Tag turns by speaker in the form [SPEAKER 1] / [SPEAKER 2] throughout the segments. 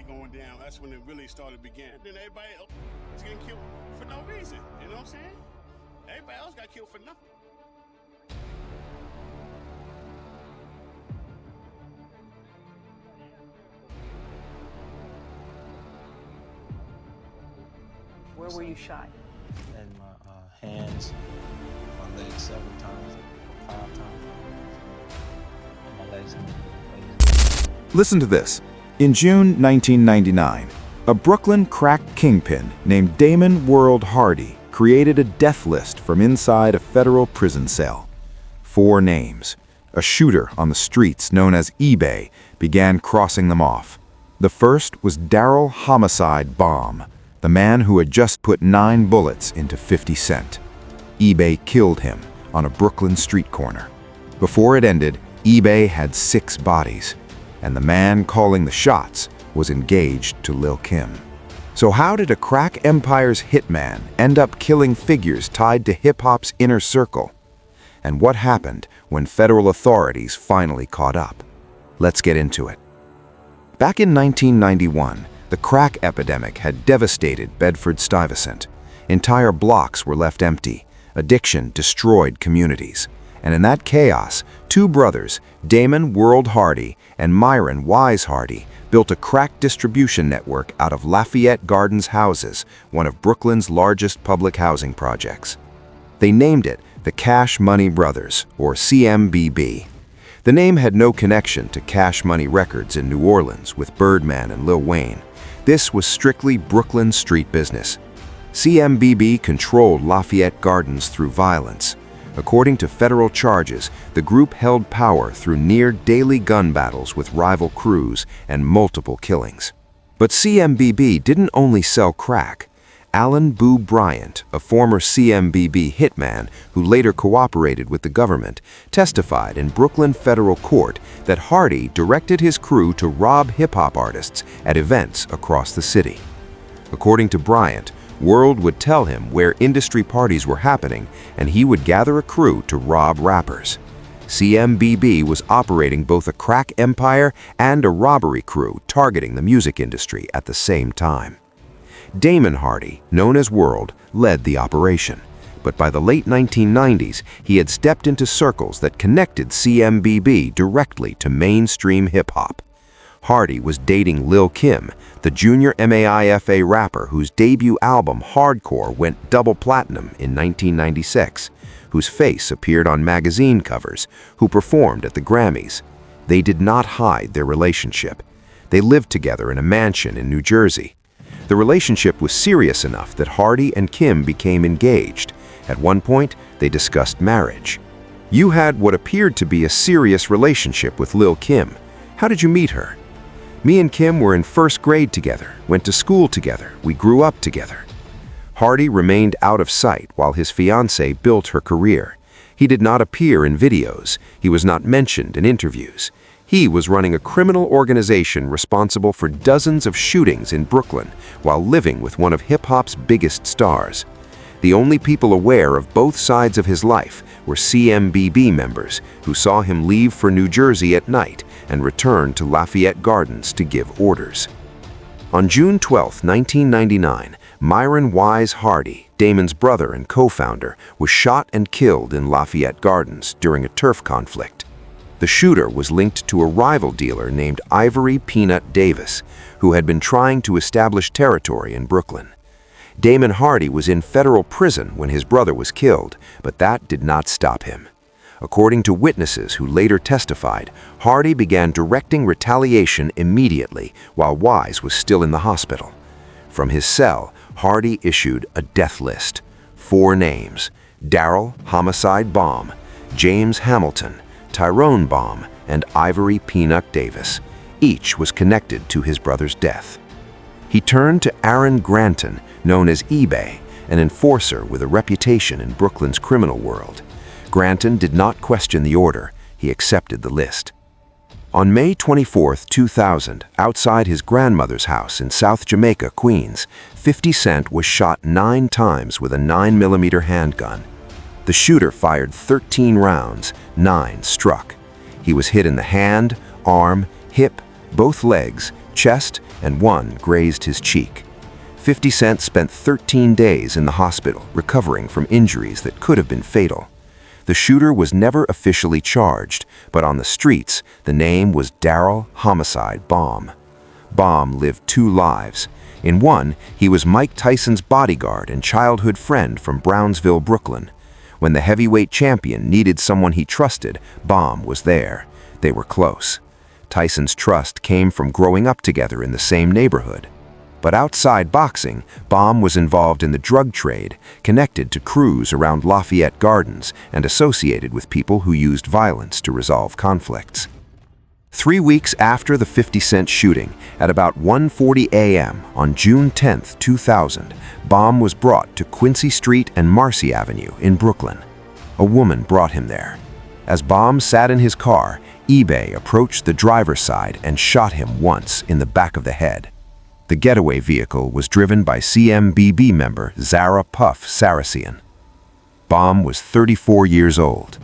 [SPEAKER 1] going down, that's when it really started began. Then everybody else was getting killed for no reason. You know what I'm saying? Everybody else got killed for nothing.
[SPEAKER 2] Where were you shot?
[SPEAKER 3] In my hands, my legs several times, 5 times. My legs.
[SPEAKER 4] Listen to this. In June 1999, a Brooklyn crack kingpin named Damon World Hardy created a death list from inside a federal prison cell. 4 names. A shooter on the streets known as eBay began crossing them off. The first was Darryl Homicide Bomb, the man who had just put 9 bullets into 50 Cent. eBay killed him on a Brooklyn street corner. Before it ended, eBay had 6 bodies, and the man calling the shots was engaged to Lil Kim. So how did a crack empire's hitman end up killing figures tied to hip-hop's inner circle? And what happened when federal authorities finally caught up? Let's get into it. Back in 1991, the crack epidemic had devastated Bedford-Stuyvesant. Entire blocks were left empty. Addiction destroyed communities. And in that chaos, 2 brothers, Damon World Hardy and Myron Wise Hardy, built a crack distribution network out of Lafayette Gardens Houses, one of Brooklyn's largest public housing projects. They named it the Cash Money Brothers, or CMBB. The name had no connection to Cash Money Records in New Orleans with Birdman and Lil Wayne. This was strictly Brooklyn street business. CMBB controlled Lafayette Gardens through violence. According to federal charges, the group held power through near-daily gun battles with rival crews and multiple killings. But CMBB didn't only sell crack. Alan Boo Bryant, a former CMBB hitman who later cooperated with the government, testified in Brooklyn federal court that Hardy directed his crew to rob hip-hop artists at events across the city. According to Bryant, World would tell him where industry parties were happening, and he would gather a crew to rob rappers. CMBB was operating both a crack empire and a robbery crew targeting the music industry at the same time. Damon Hardy, known as World, led the operation, but by the late 1990s, he had stepped into circles that connected CMBB directly to mainstream hip-hop. Hardy was dating Lil Kim, the junior MAIFA rapper whose debut album Hardcore went double platinum in 1996, whose face appeared on magazine covers, who performed at the Grammys. They did not hide their relationship. They lived together in a mansion in New Jersey. The relationship was serious enough that Hardy and Kim became engaged. At one point, they discussed marriage. You had what appeared to be a serious relationship with Lil Kim. How did you meet her? Me and Kim were in first grade together, went to school together, we grew up together. Hardy remained out of sight while his fiancée built her career. He did not appear in videos. He was not mentioned in interviews. He was running a criminal organization responsible for dozens of shootings in Brooklyn while living with one of hip-hop's biggest stars. The only people aware of both sides of his life were CMBB members who saw him leave for New Jersey at night and return to Lafayette Gardens to give orders. On June 12, 1999, Myron Wise Hardy, Damon's brother and co-founder, was shot and killed in Lafayette Gardens during a turf conflict. The shooter was linked to a rival dealer named Ivory Peanut Davis, who had been trying to establish territory in Brooklyn. Damon Hardy was in federal prison when his brother was killed, but that did not stop him. According to witnesses who later testified, Hardy began directing retaliation immediately while Wise was still in the hospital. From his cell, Hardy issued a death list. 4 names: Darryl Homicide Bomb, James Hamilton, Tyrone Bomb, and Ivory Peanut Davis. Each was connected to his brother's death. He turned to Aaron Granton, known as eBay, an enforcer with a reputation in Brooklyn's criminal world. Granton did not question the order. He accepted the list. On May 24, 2000, outside his grandmother's house in South Jamaica, Queens, 50 Cent was shot 9 times with a 9mm handgun. The shooter fired 13 rounds, 9 struck. He was hit in the hand, arm, hip, both legs,
[SPEAKER 5] chest, and one grazed his cheek. 50 Cent spent 13 days in the hospital recovering from injuries that could have been fatal. The shooter was never officially charged, but on the streets, the name was Darryl Homicide Baum. Baum lived 2 lives. In one, he was Mike Tyson's bodyguard and childhood friend from Brownsville, Brooklyn. When the heavyweight champion needed someone he trusted, Baum was there. They were close. Tyson's trust came from growing up together in the same neighborhood. But outside boxing, Baum was involved in the drug trade, connected to crews around Lafayette Gardens, and associated with people who used violence to resolve conflicts. 3 weeks after the 50 Cent shooting, at about 1:40 a.m. on June 10, 2000, Baum was brought to Quincy Street and Marcy Avenue in Brooklyn. A woman brought him there. As Baum sat in his car, eBay approached the driver's side and shot him once in the back of the head. The getaway vehicle was driven by CMBB member Zara Puff Saracen. Baum was 34 years old.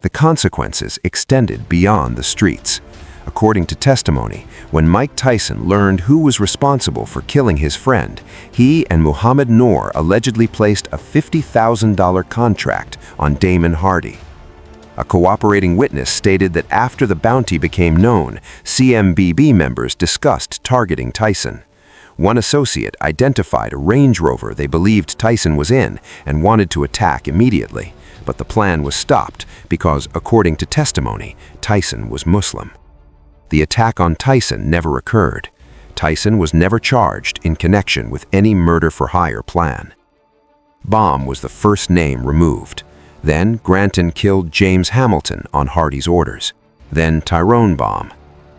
[SPEAKER 5] The consequences extended beyond the streets. According to testimony, when Mike Tyson learned who was responsible for killing his friend, he and Muhammad Noor allegedly placed a $50,000 contract on Damon Hardy. A cooperating witness stated that after the bounty became known, CMBB members discussed targeting Tyson. One associate identified a Range Rover they believed Tyson was in and wanted to attack immediately, but the plan was stopped because, according to testimony, Tyson was Muslim. The attack on Tyson never occurred. Tyson was never charged in connection with any murder-for-hire plan. Baum was the first name removed. Then Granton killed James Hamilton on Hardy's orders. Then Tyrone Baum.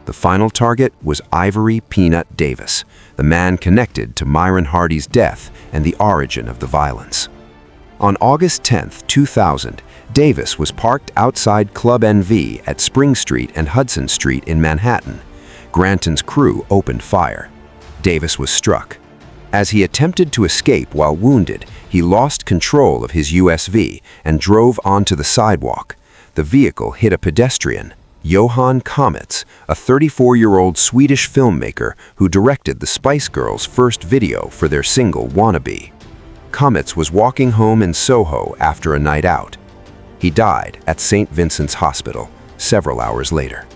[SPEAKER 5] The final target was Ivory Peanut Davis, the man connected to Myron Hardy's death and the origin of the violence. On August 10, 2000, Davis was parked outside Club NV at Spring Street and Hudson Street in Manhattan. Granton's crew opened fire. Davis was struck. As he attempted to escape while wounded, he lost control of his USV and drove onto the sidewalk. The vehicle hit a pedestrian, Johan Kamitz, a 34-year-old Swedish filmmaker who directed the Spice Girls' first video for their single Wannabe. Kamitz was walking home in Soho after a night out. He died at St. Vincent's Hospital several hours later.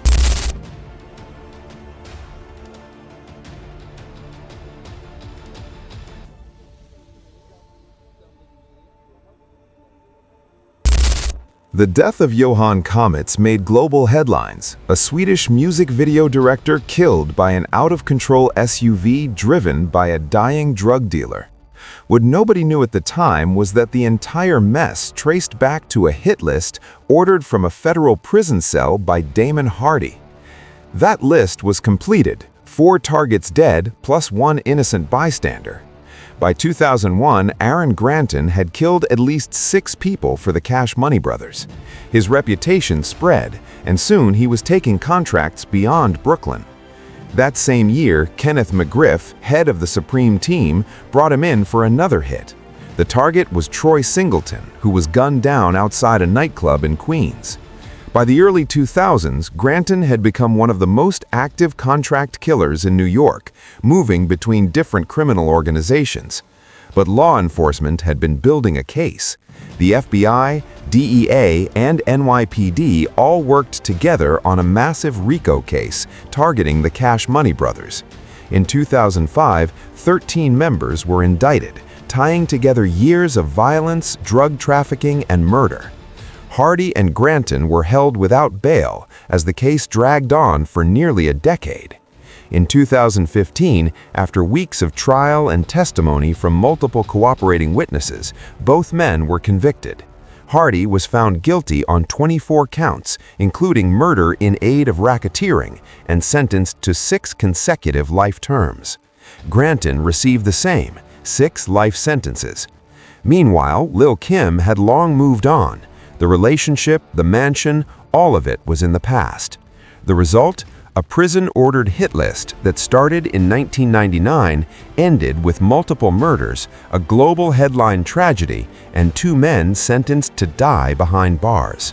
[SPEAKER 4] The death of Johan Kamitz made global headlines. A Swedish music video director killed by an out-of-control SUV driven by a dying drug dealer. What nobody knew at the time was that the entire mess traced back to a hit list ordered from a federal prison cell by Damon Hardy. That list was completed, 4 targets dead plus 1 innocent bystander. By 2001, Aaron Granton had killed at least 6 people for the Cash Money brothers. His reputation spread, and soon he was taking contracts beyond Brooklyn. That same year, Kenneth McGriff, head of the Supreme Team, brought him in for another hit. The target was Troy Singleton, who was gunned down outside a nightclub in Queens. By the early 2000s, Granton had become one of the most active contract killers in New York, moving between different criminal organizations. But law enforcement had been building a case. The FBI, DEA, and NYPD all worked together on a massive RICO case targeting the Cash Money brothers. In 2005, 13 members were indicted, tying together years of violence, drug trafficking, and murder. Hardy and Granton were held without bail as the case dragged on for nearly a decade. In 2015, after weeks of trial and testimony from multiple cooperating witnesses, both men were convicted. Hardy was found guilty on 24 counts, including murder in aid of racketeering, and sentenced to 6 consecutive life terms. Granton received the same, 6 life sentences. Meanwhile, Lil Kim had long moved on. The relationship, the mansion, all of it was in the past. The result? A prison-ordered hit list that started in 1999 ended with multiple murders, a global headline tragedy, and 2 men sentenced to die behind bars.